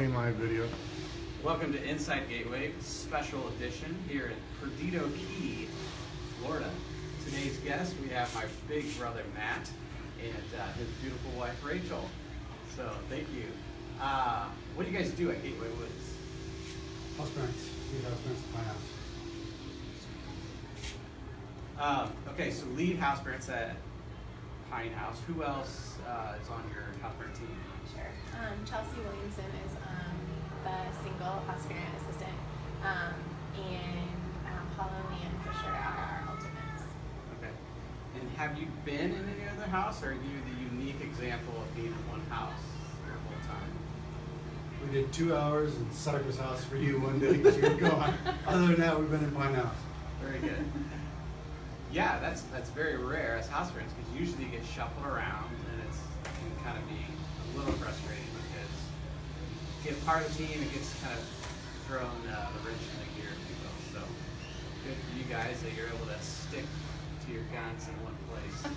My video. Welcome to Inside Gateway, special edition here at Perdido Key, Florida. Today's guest, we have my big brother Matt and his beautiful wife Rachel. So thank you. What do you guys do at Gateway Woods? Houseparents. Lead houseparents at my house. Okay, so lead houseparents at Pine House. Who else is on your houseparent team? Sure. Chelsea Williamson is the single houseparent assistant, and Paula and Leanne Fisher are our alternates. Okay. And have you been in any other house, or are you the unique example of being in one house the whole time? We did 2 hours in Cypress House for you one day because you were gone. Other than that, we've been in Pine House. Very good. Yeah, that's very rare as house parents because usually you get shuffled around and it can kind of be a little frustrating because you get part of the team, it gets kind of thrown the wrench in the gear, if you will. So good for you guys that you're able to stick to your guns in one place.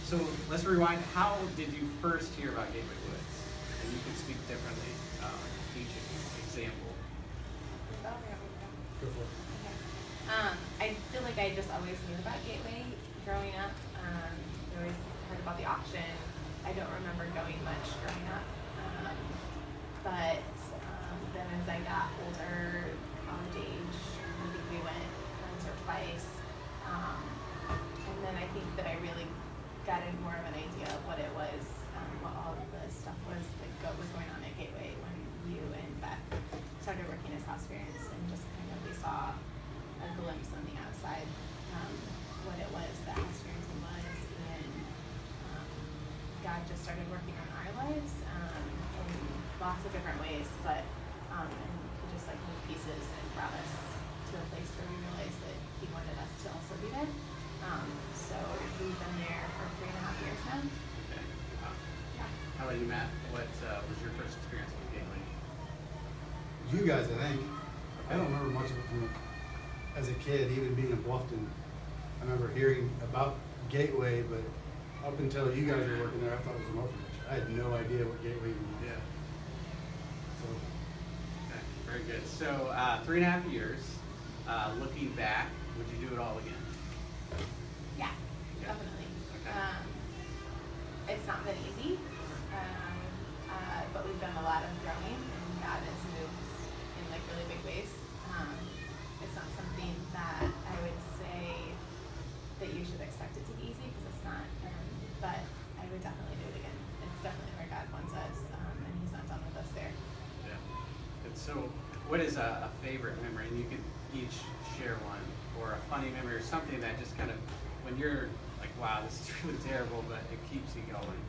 So let's rewind. How did you first hear about Gateway Woods? And you can speak differently, each example. Go for it. I feel like I just always knew about Gateway growing up. I always heard about the auction. I don't remember going much growing up. But then as I got older, college age, I think we went once or twice. And then I think that I really got more of an idea of what it was, what all of the stuff was that was going on at Gateway when you and Beth started working as house parents, and just kind of we saw a glimpse on the outside, what it was that house parenting was, and God just started working on our lives in lots of different ways, but and he just like moved pieces and brought us to a place where we realized that he wanted us to also be there. So we've been there for 3.5 years now. Okay. Wow. Yeah. How about you, Matt? What was your first experience with Gateway? You guys, I think. I don't remember much of it from as a kid, even being in Bluffton. I remember hearing about Gateway, but up until you guys were working there, I thought it was an orphanage. I had no idea what Gateway even was. Yeah. So, Okay. Very good. So 3.5 years. Looking back, would you do it all again? Yeah, Yeah. definitely. Okay. It's not been easy, but we've done a lot of growing, and God has moved in like really big ways. It's not something that I would say that you should expect it to be easy, because it's not. But I would definitely do it again. It's definitely where God wants us, and He's not done with us there. Yeah. And so, what is a favorite memory? And you can each share one, or a funny memory, or something that just kind of, when you're like, wow, this is really terrible, but it keeps you going.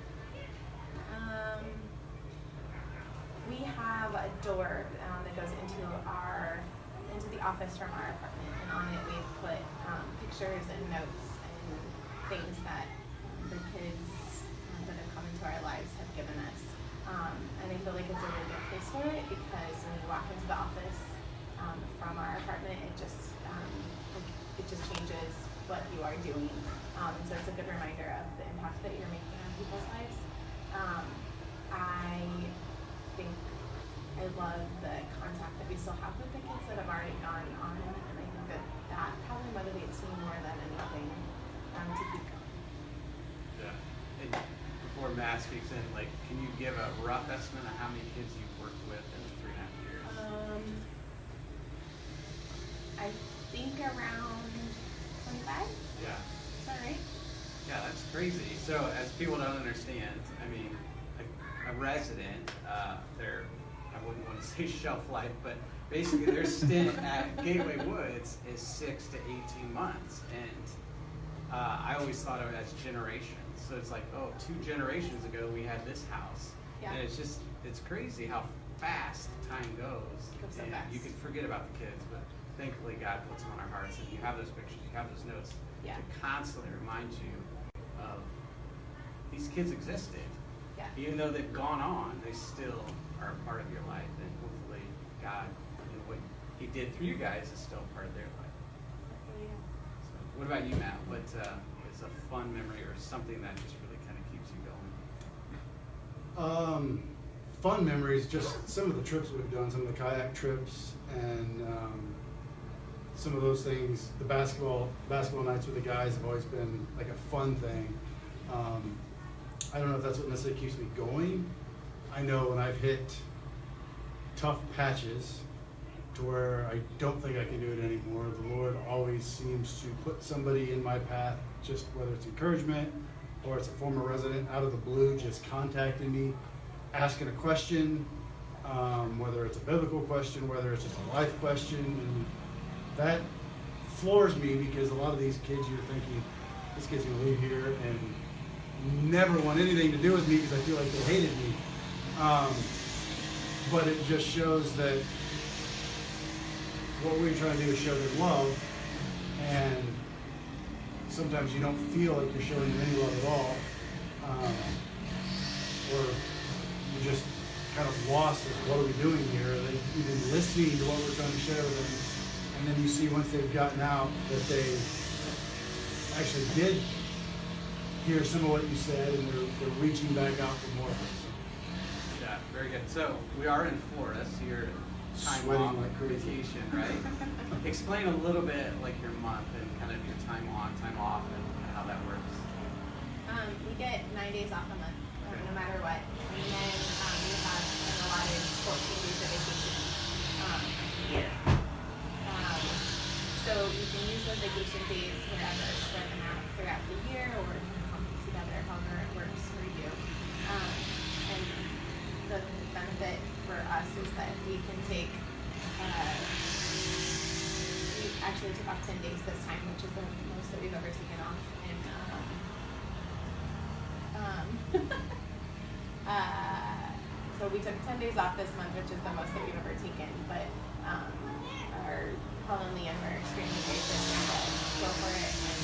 We have a door that goes into the office from our apartment, and on it we've put pictures and notes and things that the kids that have come into our lives have given us. And I feel like it's a really good place for it, because when you walk into the office from our apartment, it just changes what you are doing. And so it's a good reminder of the impact that you're making on people's lives. I think I love the contact that we still have with the kids that have already gone on, and I think that probably motivates me more than anything to keep going. Yeah. And before Matt speaks in, like, can you give a rough estimate of how many kids you've worked with in the 3.5 years? I think around 25. Yeah. Is that right? Yeah, that's crazy. So, as people don't understand, I mean, a resident, I wouldn't want to say shelf life, but basically their stint at Gateway Woods is 6 to 18 months, and I always thought of it as generations. So it's like, oh, 2 generations ago we had this house, Yeah. and it's crazy how fast time goes. Goes so And fast. you can forget about the kids, but thankfully God puts them on our hearts, and you have those pictures, you have those notes Yeah. to constantly remind you of these kids existed. Yeah. Even though they've gone on, they still are a part of your life, and hopefully God, what He did through you guys is still part of their life. Yeah. So, what about you, Matt? What is a fun memory or something that just really kind of keeps you going? fun memories, just some of the trips we've done, some of the kayak trips, and some of those things. The basketball nights with the guys have always been like a fun thing. I don't know if that's what necessarily keeps me going. I know when I've hit tough patches to where I don't think I can do it anymore, the Lord always seems to put somebody in my path, just whether it's encouragement or it's a former resident out of the blue just contacting me, asking a question, whether it's a biblical question, whether it's just a life question, and that floors me, because a lot of these kids, you're thinking, this kid's gonna leave here and never want anything to do with me because I feel like they hated me. But it just shows that what we're trying to do is show them love, and sometimes you don't feel like you're showing them any love at all, or you're just kind of lost as what are we doing here? Are they even listening to what we're trying to share with them? And then you see once they've gotten out that they actually did hear some of what you said, and they're reaching back out for more. Yeah, very good. So we are in Florida, so you're time Sweating off, like crazy. vacation, right? Explain a little bit like your month and kind of your time on, time off, and how that works. We get 9 days off a month, no matter what. And then we have an allotted 14 days of vacation a year. So you can use those vacation days wherever, spread them out throughout the year, or clump them together, however it works for you. And the benefit for us is that we can take, we actually took off 10 days this time, which is the most that we've ever taken off. And so we took 10 days off this month, which is the most that we've ever taken. But our Paul and Leanne were extremely gracious and said, go for it, and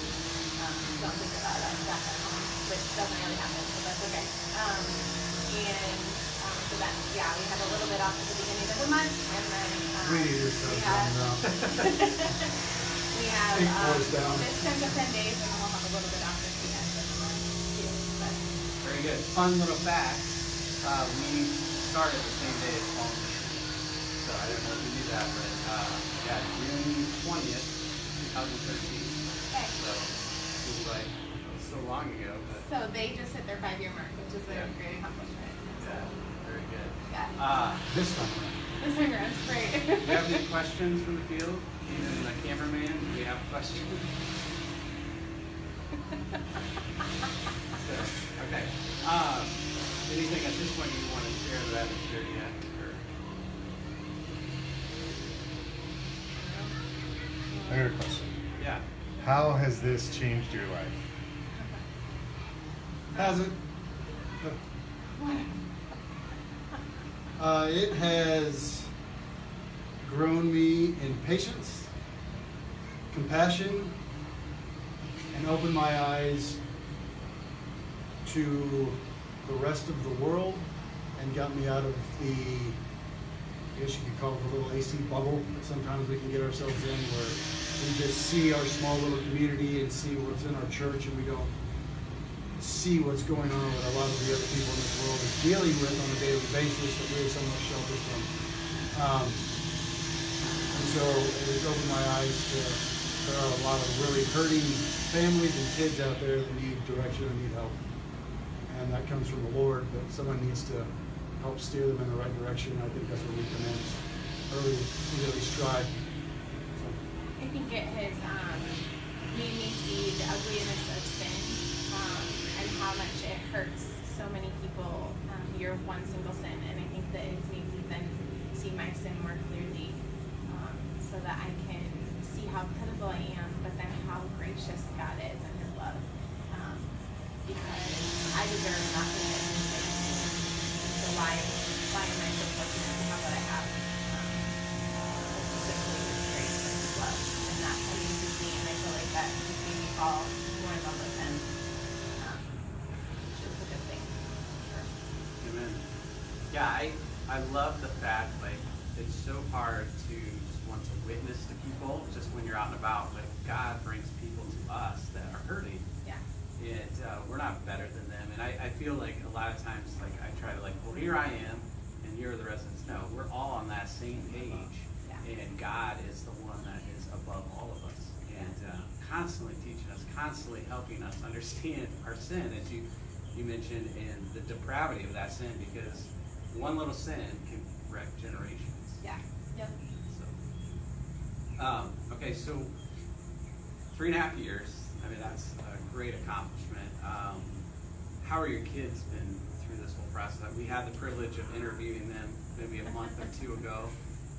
don't think about us back at home, which doesn't really happen, so that's okay. So that, yeah, we had a little bit off at the beginning of the month, and then We need to start coming out. we have Take boys down. this 10 to 10 days, and then we'll have a little bit off at the end of the month too. But Very good. Fun little fact. We started the same day as Paul. So I don't know if you knew that, but yeah, June 20th, 2013. okay. So it was like so long ago, but So they just hit their 5-year mark, which is a Yeah. great accomplishment. So yeah, very good. yeah, This time around. this time around is great. Do you have any questions from the field? Even the cameraman, do we have questions? So, okay. Anything at this point you want to share that I haven't shared yet? Or, I got a question. yeah. How has this changed your life? Has it? It has grown me in patience, compassion, and opened my eyes to the rest of the world, and got me out of the, I guess you could call it the little AC bubble that sometimes we can get ourselves in, where we just see our small little community and see what's in our church, and we don't see what's going on with a lot of the other people in this world is dealing with on a daily basis that we're somewhat sheltered from. And so it has opened my eyes to there are a lot of really hurting families and kids out there that need direction and need help. And that comes from the Lord, but someone needs to help steer them in the right direction. I think that's where we come in early stride. So, I think it has made me see the ugliness of sin and how much it hurts so many people. Your one single sin, and I think that it's made me then see my sin more clearly, so that I can see how pitiful I am, but then how gracious God is in His love. Because I deserve nothing that He's given me. So why am I so fortunate to have what I have? It's simply His grace and His love, and that amazes me. And I feel like that has made me fall more in love with Him, which is a good thing. Sure. Amen. Yeah, I love the fact, like, it's so hard to just want to witness to people just when you're out and about, but God brings people to us that are hurting. Yeah. And we're not better than them. And I feel like a lot of times, like, I try to, like, well, here I am, you're the residents know, we're all on that same page. Yeah. And God is the one that is above all of us. And constantly teaching us, constantly helping us understand our sin, as you mentioned, and the depravity of that sin, because one little sin can wreck generations. Yeah. Yep. So, okay, so 3.5 years, I mean, that's a great accomplishment. How are your kids been through this whole process? We had the privilege of interviewing them maybe a month or two ago,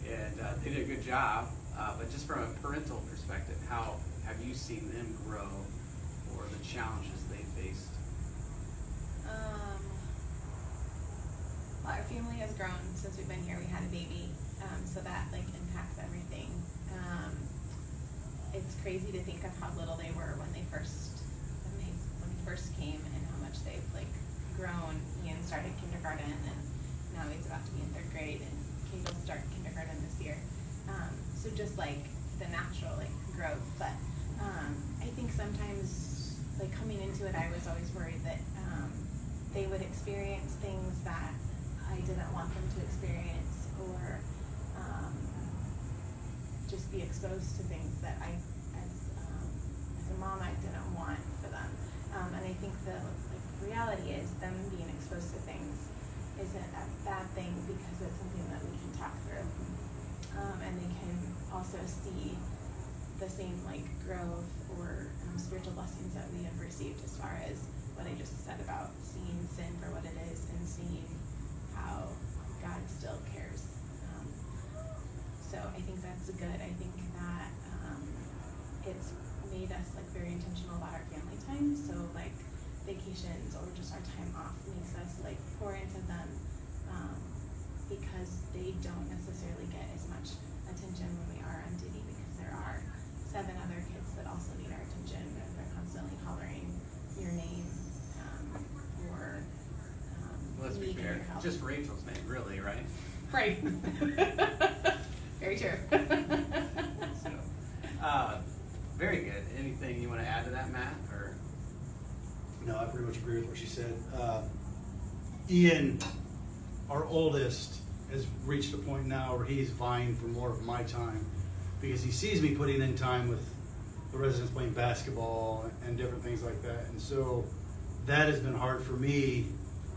and they did a good job. But just from a parental perspective, how have you seen them grow, or the challenges they faced? Well, our family has grown since we've been here. We had a baby, so that like impacts everything. It's crazy to think of how little they were when we first came, and how much they've like grown. Ian started kindergarten, and now he's about to be in 3rd grade, and Kate will start kindergarten this year. So just like the natural like growth, but I think sometimes like coming into it, I was always worried that they would experience things that I didn't want them to experience, or just be exposed to things that I, as a mom, I didn't want for them. And I think the like reality is them being exposed to things isn't a bad thing, because it's something that we can talk through. And they can also see the same like growth or spiritual blessings that we have received, as far as what I just said about seeing sin for what it is, and seeing how God still cares. So I think that's good. I think that it's made us like very intentional about our family time. So like vacations or just our time off makes us like pour into them, because they don't necessarily get as much attention when we are on duty, because there are 7 other kids that also need our attention, and they're constantly hollering your name, or Let's be needing fair, your help. just Rachel's name, really, right? Right. Very true. So, very good. Anything you want to add to that, Matt? Or No, I pretty much agree with what she said. Ian, our oldest, has reached a point now where he's vying for more of my time, because he sees me putting in time with the residents playing basketball and different things like that. And so that has been hard for me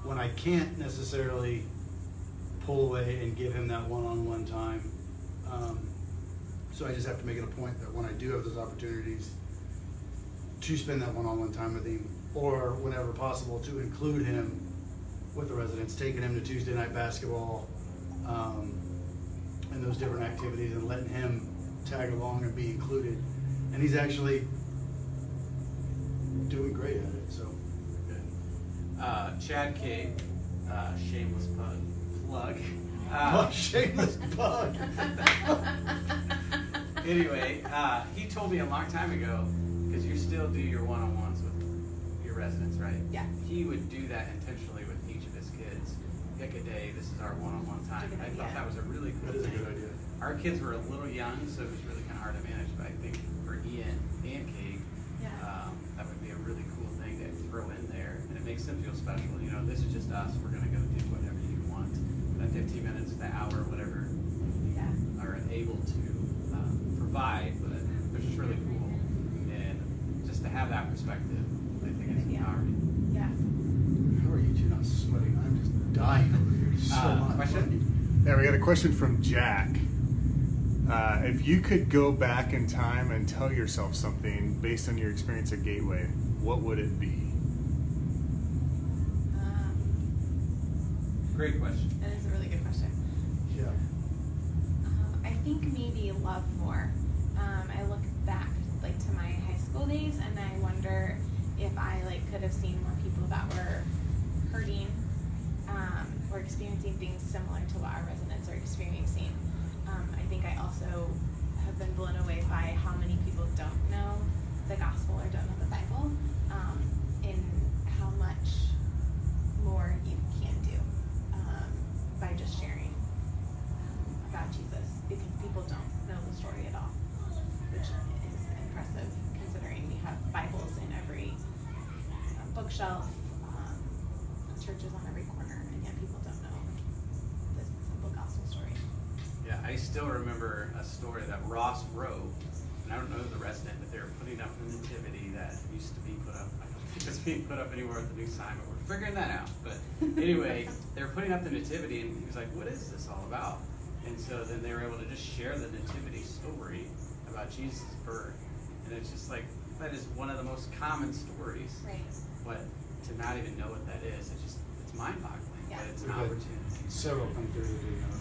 when I can't necessarily pull away and give him that one-on-one time. So I just have to make it a point that when I do have those opportunities to spend that one-on-one time with him, or whenever possible to include him with the residents, taking him to Tuesday night basketball, and those different activities, and letting him tag along and be included. And he's actually doing great at it, so. good. Chad K, shameless plug. Shameless plug. Anyway, he told me a long time ago, because you still do your one-on-ones with your residents, right? Yeah. He would do that intentionally with each of his kids. Pick a day, this is our one-on-one time. That's a good I thought idea. that was a really cool That is a thing. good idea. Our kids were a little young, so it was really kind of hard to manage, but I think for Ian and Kate, that would be a really cool thing to throw in there, and it makes them feel special. You know, this is just us, we're gonna go do whatever you want. That 15 minutes, the hour, whatever Yeah. are able to provide, but it's just really cool. And just to have that perspective, I think it's Yeah. empowering. Yeah. How are you two not sweating? I'm just dying over here so much. Question? Yeah, we got a question from Jack. If you could go back in time and tell yourself something based on your experience at Gateway, what would it be? Great question. That is a really good question. Yeah. I think maybe love more. I look back like to my high school days, and I wonder if I like could have seen more people that were hurting, or experiencing things similar to what our residents are experiencing. I think I also have been blown away by how many people don't know the gospel or don't know the Bible, and how much more you can do by just sharing about Jesus, because people don't know the story at all, which is impressive considering we have Bibles in every bookshelf, churches on every corner, and yet people don't know this I still remember a story that Ross wrote, and I don't know the resident, but they were putting up the nativity that used to be put up. I don't think it's being put up anymore at the new sign, but we're figuring that out. But anyway, they were putting up the nativity, and he was like, "What is this all about?" And so then they were able to just share the nativity story about Jesus' birth, and it's just like that is one of the most common stories. Right. But to not even know what that is, it's mind-boggling. Yeah. But it's an We've had opportunity. several come through that do know.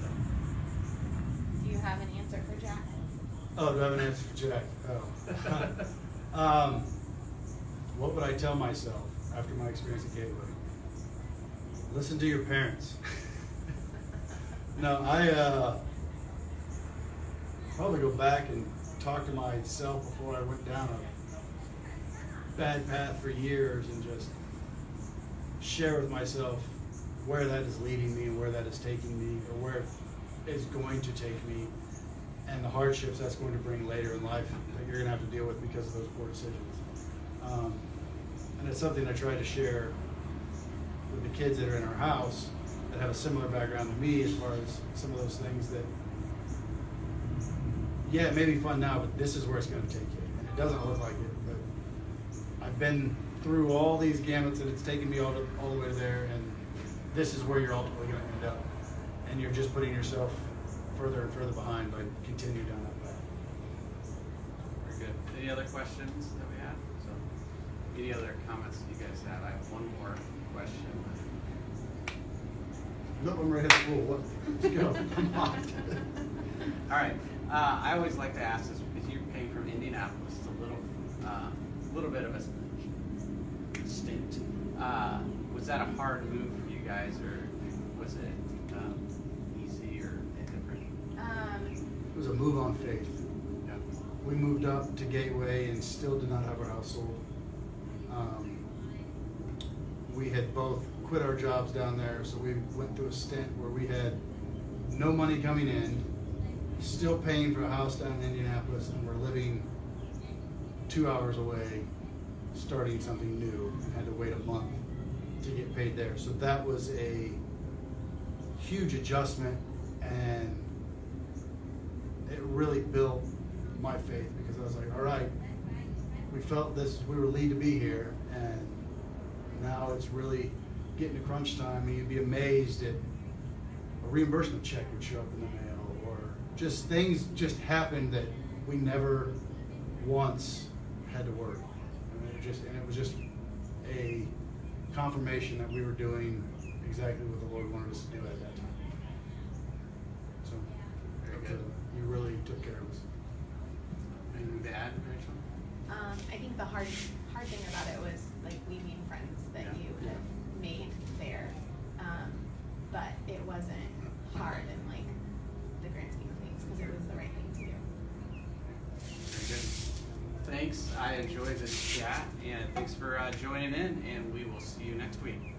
So, Do you have an answer for Jack? Oh, do I have an answer for Jack? Oh. What would I tell myself after my experience at Gateway? Listen to your parents. No, I probably go back and talk to myself before I went down a bad path for years and just share with myself where that is leading me and where that is taking me, or where it is going to take me, and the hardships that's going to bring later in life that you're going to have to deal with because of those poor decisions. And it's something I try to share with the kids that are in our house that have a similar background to me, as far as some of those things that, yeah, it may be fun now, but this is where it's going to take you. And it doesn't look like it, but I've been through all these gamuts and it's taken me all the way there, and this is where you're ultimately going to end up. And you're just putting yourself further and further behind by continuing down that path. very good. Any other questions that we had? So, any other comments that you guys have? I have one more question. Nope, I'm ready to roll. What? Let's go. Come on. All right. I always like to ask this because you came from Indianapolis. It's a little bit of a stint. Was that a hard move for you guys, or was it easy or different? It was a move on faith. Yeah. We moved up to Gateway and still did not have our house sold. We had both quit our jobs down there, so we went through a stint where we had no money coming in, still paying for a house down in Indianapolis, and we're living 2 hours away, starting something new, and had to wait a month to get paid there. So that was a huge adjustment, and it really built my faith, because I was like, all right, we felt this, we were lead to be here, and now it's really getting to crunch time, and you'd be amazed at a reimbursement check would show up in the mail, or just things just happened that we never once had to work. And it was just a confirmation that we were doing exactly what the Lord wanted us to do at that time. So, Very good. you really took care of us. Anything to add, Rachel? I think the hard thing about it was like leaving friends that Yeah. you had made there, but it wasn't hard in like the grand scheme of things, because it was the right thing to do. Very good. Thanks. I enjoyed this chat, and thanks for joining in, and we will see you next week.